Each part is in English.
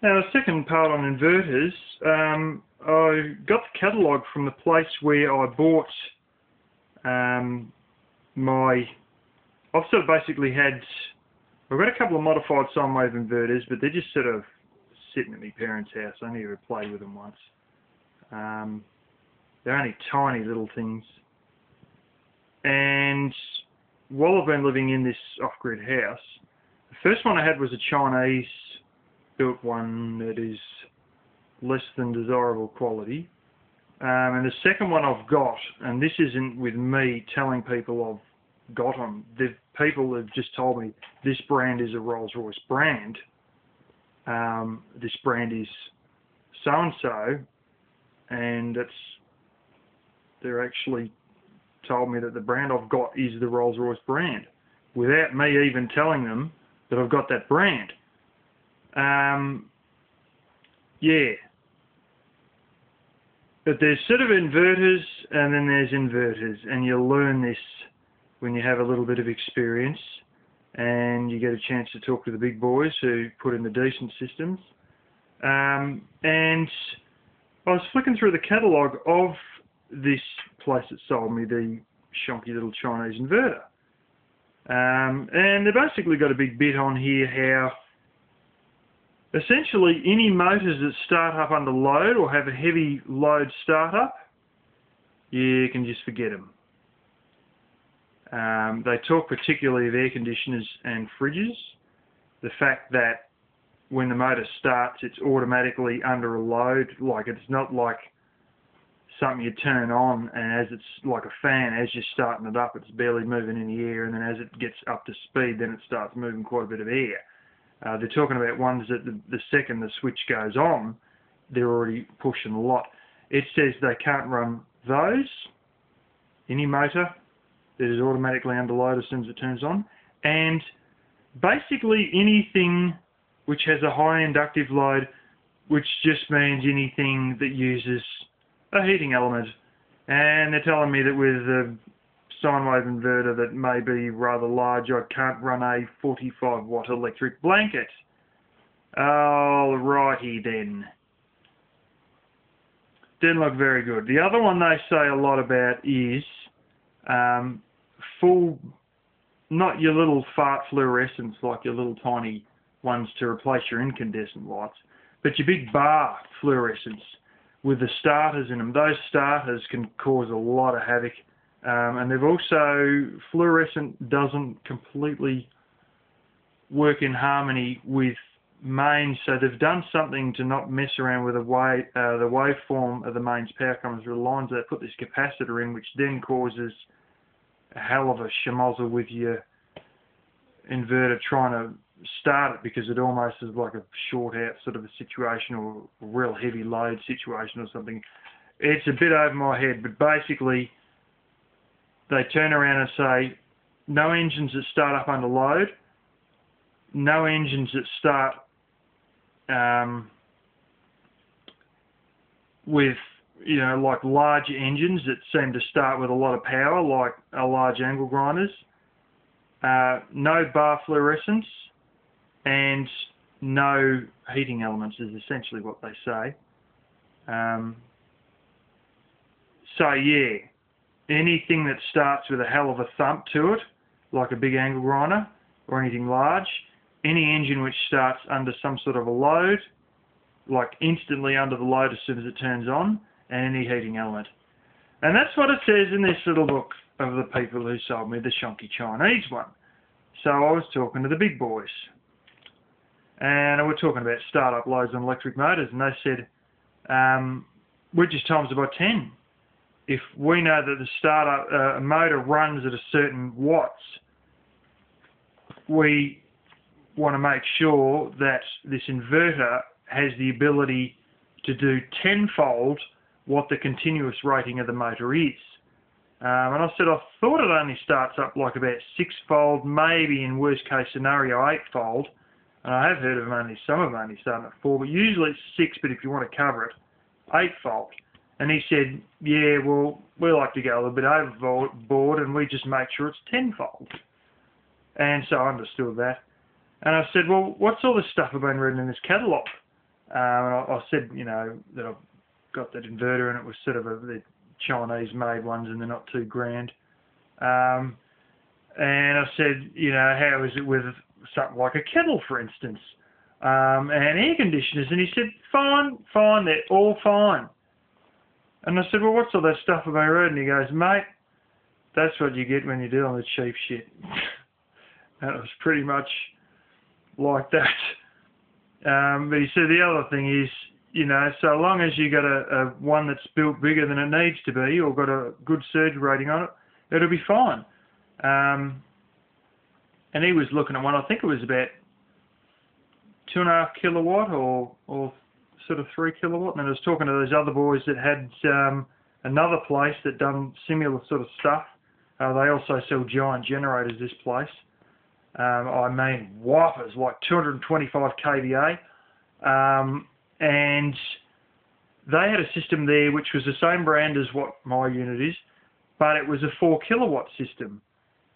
Now, the second part on inverters, I got the catalogue from the place where I bought I've sort of basically I've got a couple of modified sine wave inverters, but they're just sort of sitting at my parents' house. I only ever played with them once. They're only tiny little things. And while I've been living in this off-grid house, the first one I had was a Chinese built one that is less than desirable quality. And the second one I've got, and this isn't with me telling people I've got them, people have just told me this brand is a Rolls-Royce brand, this brand is so-and-so, and they're actually told me that the brand I've got is the Rolls-Royce brand, without me even telling them that I've got that brand. Yeah. But there's sort of inverters, and then there's inverters, and you'll learn this when you have a little bit of experience, and you get a chance to talk to the big boys who put in the decent systems. And I was flicking through the catalogue of this place that sold me the shonky little Chinese inverter. And they've basically got a big bit on here how essentially any motors that start up under load or have a heavy load startup, you can just forget them. They talk particularly of air conditioners and fridges. The fact that when the motor starts, it's automatically under a load, like it's not like something you turn on and as it's like a fan, as you're starting it up, it's barely moving in the air, and then as it gets up to speed, then it starts moving quite a bit of air. They're talking about ones that the second the switch goes on, they're already pushing a lot. It says they can't run those, any motor that is automatically under load as soon as it turns on, and basically anything which has a high inductive load, which just means anything that uses a heating element. And they're telling me that with a sine wave inverter that may be rather large, I can't run a 45 watt electric blanket. Alrighty then. Didn't look very good. The other one they say a lot about is full, not your little fart fluorescents like your little tiny ones to replace your incandescent lights, but your big bar fluorescents with the starters in them. Those starters can cause a lot of havoc. And they've also, fluorescent doesn't completely work in harmony with mains, so they've done something to not mess around with the waveform of the mains power coming through the lines. They put this capacitor in, which then causes a hell of a schmozzle with your inverter trying to start it, because it almost is like a short out sort of a situation, or a real heavy load situation or something. It's a bit over my head, but basically they turn around and say no engines that start up under load, no engines that start with, you know, like large engines that seem to start with a lot of power, like large angle grinders, no bar fluorescence, and no heating elements is essentially what they say. So yeah, anything that starts with a hell of a thump to it, like a big angle grinder or anything large, any engine which starts under some sort of a load, like instantly under the load as soon as it turns on, and any heating element. And that's what it says in this little book of the people who sold me the shonky Chinese one. So I was talking to the big boys, and we're talking about startup loads on electric motors, and they said, we just times it by 10. If we know that the startup motor runs at a certain watts, we want to make sure that this inverter has the ability to do tenfold what the continuous rating of the motor is. And I said I thought it only starts up like about sixfold, maybe in worst case scenario eightfold. And I have heard of some of them only starting at 4, but usually it's 6, but if you want to cover it, eightfold. And he said, yeah, well, we like to go a little bit overboard and we just make sure it's tenfold. And so I understood that. And I said, well, what's all this stuff I've been reading in this catalogue? I said, you know, that I've got that inverter and it was sort of the Chinese made ones and they're not too grand. And I said, you know, how is it with something like a kettle, for instance, and air conditioners? And he said, fine, they're all fine. And I said, well, what's all that stuff about I read? And he goes, mate, that's what you get when you're dealing with cheap shit. And it was pretty much like that. But he said the other thing is, you know, so long as you got a one that's built bigger than it needs to be or got a good surge rating on it, it'll be fine. And he was looking at one, I think it was about 2.5 kilowatt or sort of 3 kilowatt. And I was talking to those other boys that had another place that done similar sort of stuff. They also sell giant generators, this place. I mean, whoppers, like 225 kVA. And they had a system there which was the same brand as what my unit is, but it was a 4 kilowatt system.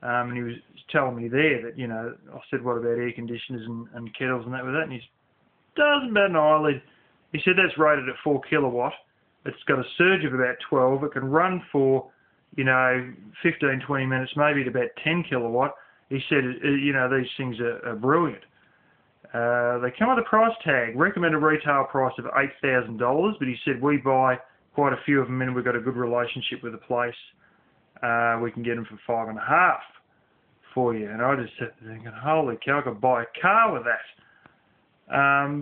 And he was telling me there that, you know, I said, what about air conditioners and kettles and that with that? And he doesn't bat an eyelid. He said that's rated at 4 kilowatt. It's got a surge of about 12. It can run for, you know, 15, 20 minutes, maybe at about 10 kilowatt. He said, you know, these things are brilliant. They come with a price tag, recommended retail price of $8,000, but he said we buy quite a few of them and we've got a good relationship with the place. We can get them for $5.5 for you. And I just sat there thinking, holy cow, I could buy a car with that.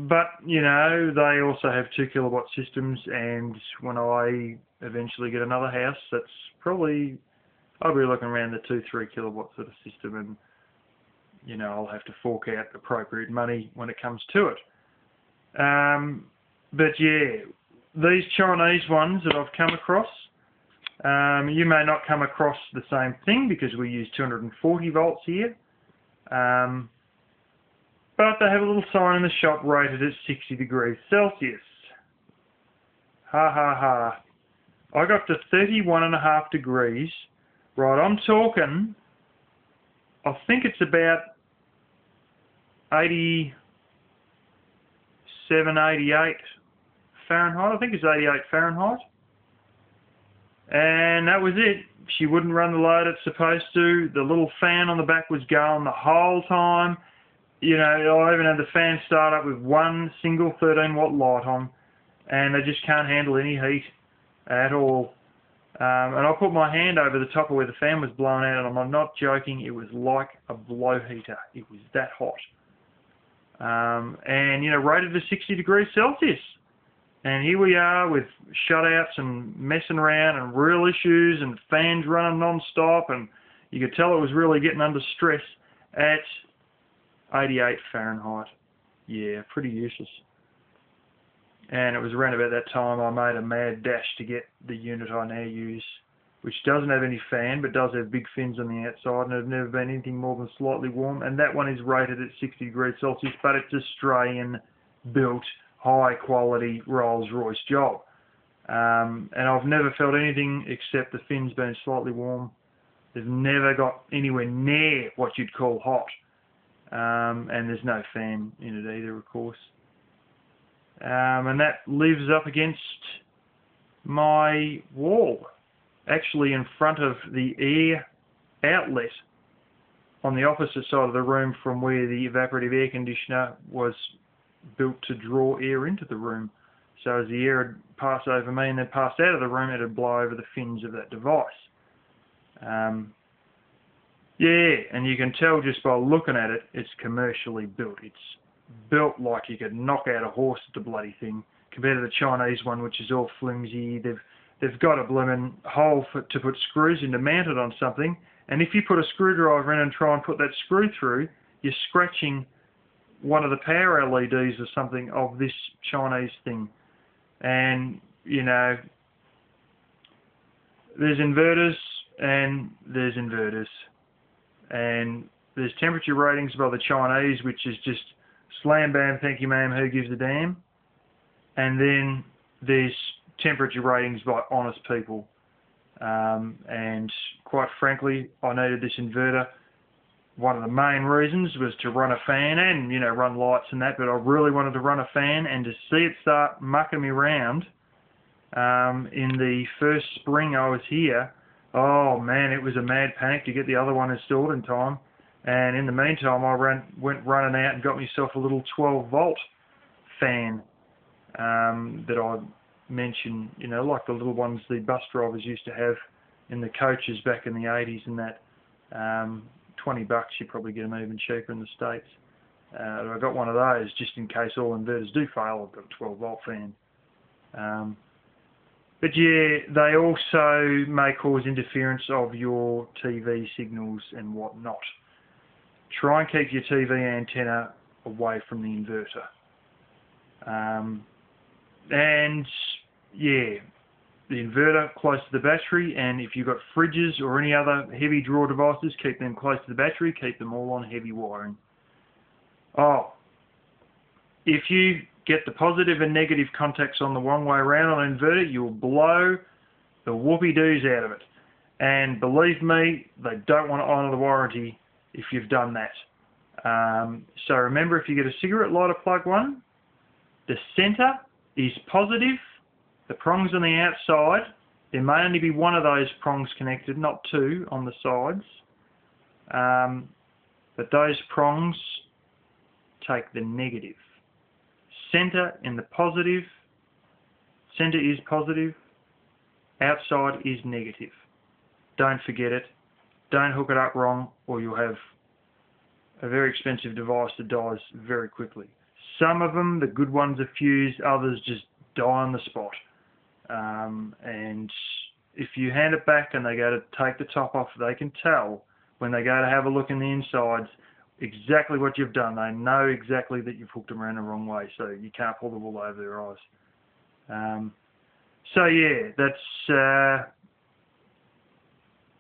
But, you know, they also have 2 kilowatt systems, and when I eventually get another house, that's probably, I'll be looking around the 2-3 kilowatt sort of system, and, you know, I'll have to fork out appropriate money when it comes to it. But yeah, these Chinese ones that I've come across, you may not come across the same thing because we use 240 volts here. But they have a little sign in the shop rated at 60 degrees Celsius. Ha ha ha. I got to 31.5 degrees. Right, I'm talking, I think it's about 87, 88 Fahrenheit. I think it's 88 Fahrenheit. And that was it. She wouldn't run the load it's supposed to. The little fan on the back was going the whole time. You know, I even had the fan start up with one single 13 watt light on, and they just can't handle any heat at all. And I put my hand over the top of where the fan was blown out, and I'm not joking, it was like a blow heater. It was that hot. And, you know, rated to 60 degrees Celsius. And here we are with shutouts and messing around and real issues and fans running non-stop, and you could tell it was really getting under stress at 88 Fahrenheit. Yeah, pretty useless. And it was around about that time I made a mad dash to get the unit I now use, which doesn't have any fan but does have big fins on the outside, and it's never been anything more than slightly warm. And that one is rated at 60 degrees Celsius, but it's Australian built, high quality Rolls-Royce job. And I've never felt anything except the fins being slightly warm. They've never got anywhere near what you'd call hot. And there's no fan in it either, of course. And that lives up against my wall, actually in front of the air outlet on the opposite side of the room from where the evaporative air conditioner was built to draw air into the room. So as the air would pass over me and then pass out of the room, it would blow over the fins of that device. Yeah, and you can tell just by looking at it, it's commercially built. It's built like you could knock out a horse at the bloody thing, compared to the Chinese one, which is all flimsy. They've got a blooming hole to put screws in to mount it on something, and if you put a screwdriver in and try and put that screw through, you're scratching one of the power LEDs or something of this Chinese thing. And, you know, there's inverters and there's inverters. And there's temperature ratings by the Chinese, which is just slam bam, thank you ma'am, who gives a damn. And then there's temperature ratings by honest people. And quite frankly, I needed this inverter one of the main reasons was to run a fan and, you know, run lights and that, but I really wanted to run a fan, and to see it start mucking me around in the first spring I was here, oh man, it was a mad panic to get the other one installed in time. And in the meantime, I went running out and got myself a little 12-volt fan that I mentioned, you know, like the little ones the bus drivers used to have in the coaches back in the 80s and that. $20, you probably get them even cheaper in the States. I got one of those just in case all inverters do fail. I've got a 12-volt fan. But yeah, they also may cause interference of your TV signals and whatnot. Try and keep your TV antenna away from the inverter. And yeah, the inverter close to the battery, and if you've got fridges or any other heavy draw devices, keep them close to the battery, keep them all on heavy wiring. Oh, if you get the positive and negative contacts on the wrong way around on an inverter, you'll blow the whoopee-doos out of it. And believe me, they don't want to honour the warranty if you've done that. So remember, if you get a cigarette lighter plug one, the centre is positive. The prongs on the outside, there may only be one of those prongs connected, not two on the sides. But those prongs take the negative. Centre in the positive, centre is positive, outside is negative. Don't forget it. Don't hook it up wrong, or you'll have a very expensive device that dies very quickly. Some of them, the good ones, are fused, others just die on the spot. And if you hand it back and they go to take the top off, they can tell when they go to have a look in the insides exactly what you've done. They know exactly that you've hooked them around the wrong way, so you can't pull the wool over their eyes. So yeah, that's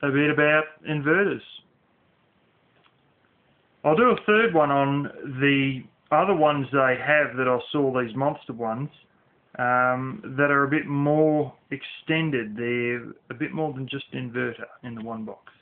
a bit about inverters. I'll do a third one on the other ones they have that I saw, these monster ones, that are a bit more extended. They're a bit more than just inverter in the one box.